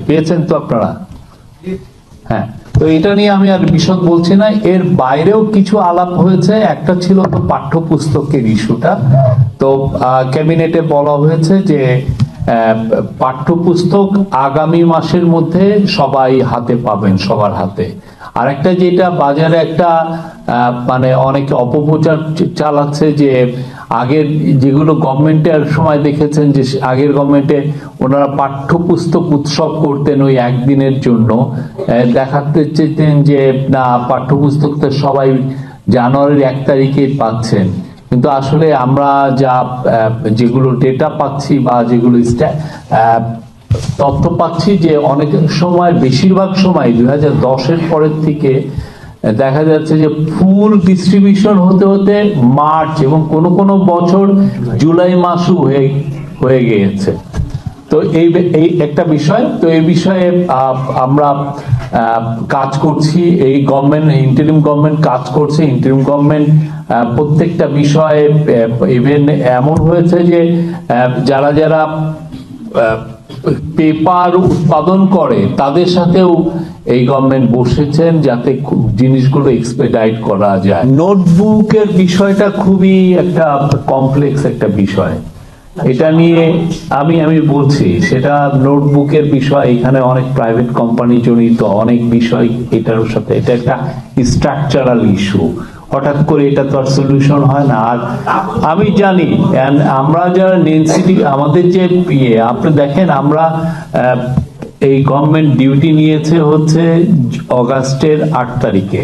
পেয়েছেন তো আপনারা। হ্যাঁ, তো এটা নিয়ে আমি আর বিশদ বলছি না। এর বাইরেও কিছু আলাপ হয়েছে। একটা ছিল তো পাঠ্যপুস্তকের ইস্যুটা। তো ক্যাবিনেটে বলা হয়েছে যে পাঠ্যপুস্তক আগামী মাসের মধ্যে সবাই হাতে পাবেন, সবার হাতে। আরেকটা যেটা বাজারে একটা মানে অনেকে অপপ্রচার চালাচ্ছে যে আগের যেগুলো গভর্নমেন্টের সময় দেখেছেন যে আগের গভর্নমেন্টে ওনারা পাঠ্যপুস্তক উৎসব করতেন ওই একদিনের জন্য, দেখাতে চেতেন যে না পাঠ্যপুস্তকটা সবাই জানুয়ারির 1 তারিখে পাচ্ছেন। কিন্তু আসলে আমরা যা যেগুলো ডেটা পাচ্ছি বা যেগুলো তথ্য পাচ্ছি যে অনেক সময়, বেশিরভাগ সময় 2010-এর পরের থেকে দেখা যাচ্ছে যে ফুল ডিস্ট্রিবিউশন হতে হতে মার্চ এবং কোনো কোনো বছর জুলাই মাসও হয়ে গিয়েছে। তো এই একটা বিষয়। তো এই বিষয়ে আমরা কাজ করছি। এই গভর্নমেন্ট, ইন্টারিম গভর্নমেন্ট কাজ করছে। ইন্টারিম গভর্নমেন্ট প্রত্যেকটা বিষয়ে ইভেন এমন হয়েছে যে যারা যারা পেপার উৎপাদন করে তাদের সাথেও এই গভর্নমেন্ট বসেছেন যাতে জিনিসগুলো এক্সপেডাইট করা যায়। নোটবুকের বিষয়টা খুবই একটা কমপ্লেক্স একটা বিষয়। এটা নিয়ে আমি বলছি, সেটা নোটবুকের বিষয়। এখানে অনেক প্রাইভেট কোম্পানি জড়িত, অনেক বিষয় এটার সাথে। এটা একটা স্ট্রাকচারাল ইস্যু। হঠাৎ করে এটা তো আর সলিউশন হয় না। আর আমি জানি আমরা যারা ডেনসিটি, আমাদের যে আপনি দেখেন আমরা এই গভর্নমেন্ট ডিউটি নিয়েছে হচ্ছে অগাস্টের 8 তারিখে।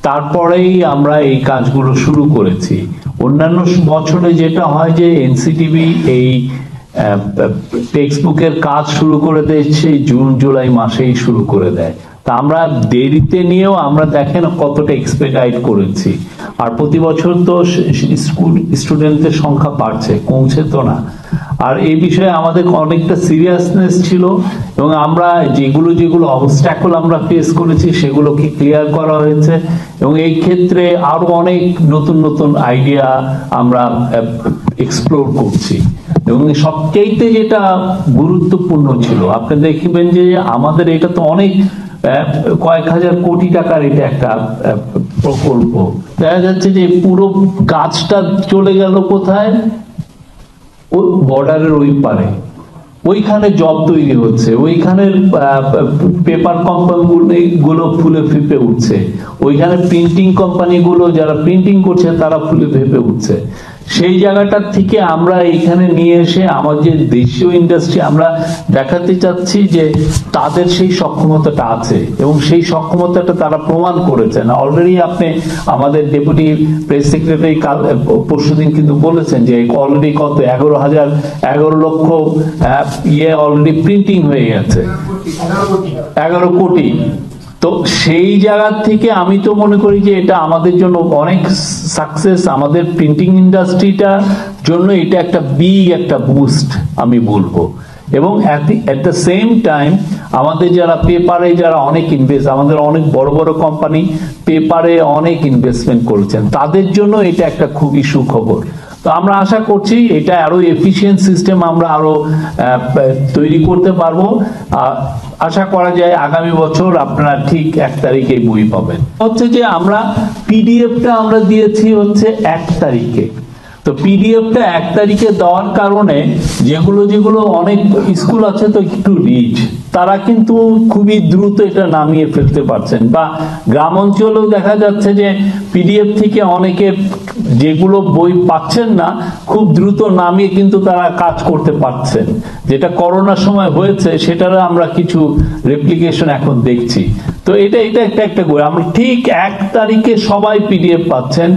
তারপরেই আমরা এই কাজগুলো শুরু করেছি। অন্যান্য বছরে যেটা হয় যে এনসিটিভি এই টেক্সট বুকের কাজ শুরু করে দিচ্ছে জুন জুলাই মাসেই শুরু করে দেয়। তা আমরা দেরিতে নিয়েও আমরা দেখেন কতটা এক্সপেডাইট করেছি। আর প্রতি বছর তো স্কুল স্টুডেন্টদের সংখ্যা বাড়ছে, কমছে তো না। আর এই বিষয়ে আমাদের অনেকটা সিরিয়াসনেস ছিল এবং আমরা যেগুলো যেগুলো অবস্ট্যাকল আমরা ফেস করেছি সেগুলোকে ক্লিয়ার করা হয়েছে। এবং এই ক্ষেত্রে আরো অনেক নতুন নতুন আইডিয়া আমরা এক্সপ্লোর করছি। এবং সবচেয়ে যেটা গুরুত্বপূর্ণ ছিল, আপনি দেখবেন যে আমাদের এটা তো অনেক কয়েক হাজার কোটি টাকার এটা একটা প্রকল্প। দেখা যাচ্ছে যে পুরো কাজটা চলে গেল কোথায়, বর্ডারের ওই পারে। ওইখানে জব তৈরি হচ্ছে, ওইখানের পেপার কোম্পানিগুলো ফুলে ফেঁপে উঠছে, ওইখানে প্রিন্টিং কোম্পানিগুলো যারা প্রিন্টিং করছে তারা ফুলে ফেঁপে উঠছে। সেই জায়গাটার থেকে আমরা এখানে নিয়ে এসে আমাদের দেশীয় ইন্ডাস্ট্রি আমরা দেখাতে চাচ্ছি যে তাদের সেই সক্ষমতাটা আছে এবং সেই সক্ষমতাটা তারা প্রমাণ করেছেন। অলরেডি আপনি আমাদের ডেপুটি প্রেস সেক্রেটারি পরশুদিন কিন্তু বলেছেন যে অলরেডি কত 11 লক্ষ অলরেডি প্রিন্টিং হয়ে গেছে, 11 কোটি। তো সেই জায়গা থেকে আমি তো মনে করি যে এটা আমাদের জন্য অনেক সাকসেস। আমাদের প্রিন্টিং ইন্ডাস্ট্রিটার জন্য এটা একটা বিগ একটা বুস্ট আমি বলবো। এবং এট দ্য সেম টাইম আমাদের যারা পেপারে যারা অনেক আমাদের অনেক বড় বড় কোম্পানি পেপারে অনেক ইনভেস্টমেন্ট করেছেন, তাদের জন্য এটা একটা খুবই সুখবর। তো আমরা আশা করছি এটা আরো এফিশিয়েন্ট সিস্টেম আমরা আরো তৈরি করতে পারবো। আশা করা যায় আগামী বছর আপনারা ঠিক 1 তারিখে বই পাবেন। হচ্ছে যে আমরা পিডিএফটা আমরা দিয়েছি হচ্ছে 1 তারিখে। তো পিডিএফটা 1 তারিখে দেওয়ার কারণে যেগুলো অনেক স্কুল আছে তো একটু রিচ, তারা কিন্তু খুবই দ্রুত এটা নামিয়ে ফেলতে পারছেন। বা গ্রাম অঞ্চলেও দেখা যাচ্ছে যে পিডিএফ থেকে অনেকে যেগুলো বই পাচ্ছেন না খুব দ্রুত নামিয়ে কিন্তু তারা কাজ করতে পারছেন। যেটা করোনার সময় হয়েছে সেটার আমরা কিছু রেপ্লিকেশন এখন দেখছি। তো এটা একটা আমরা ঠিক 1 তারিখে সবাই পিডিএফ পাচ্ছেন।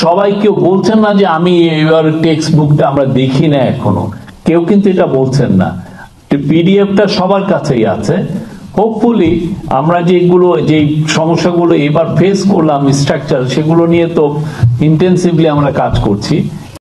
সবাই কেউ বলছেন না যে আমি এবার টেক্সট বুকটা আমরা দেখি না, এখনো কেউ কিন্তু এটা বলছেন না। পিডিএফটা সবার কাছেই আছে। হোপফুলি আমরা যেই সমস্যাগুলো এবার ফেস করলাম স্ট্রাকচার, সেগুলো নিয়ে তো ইন্টেন্সিভলি আমরা কাজ করছি।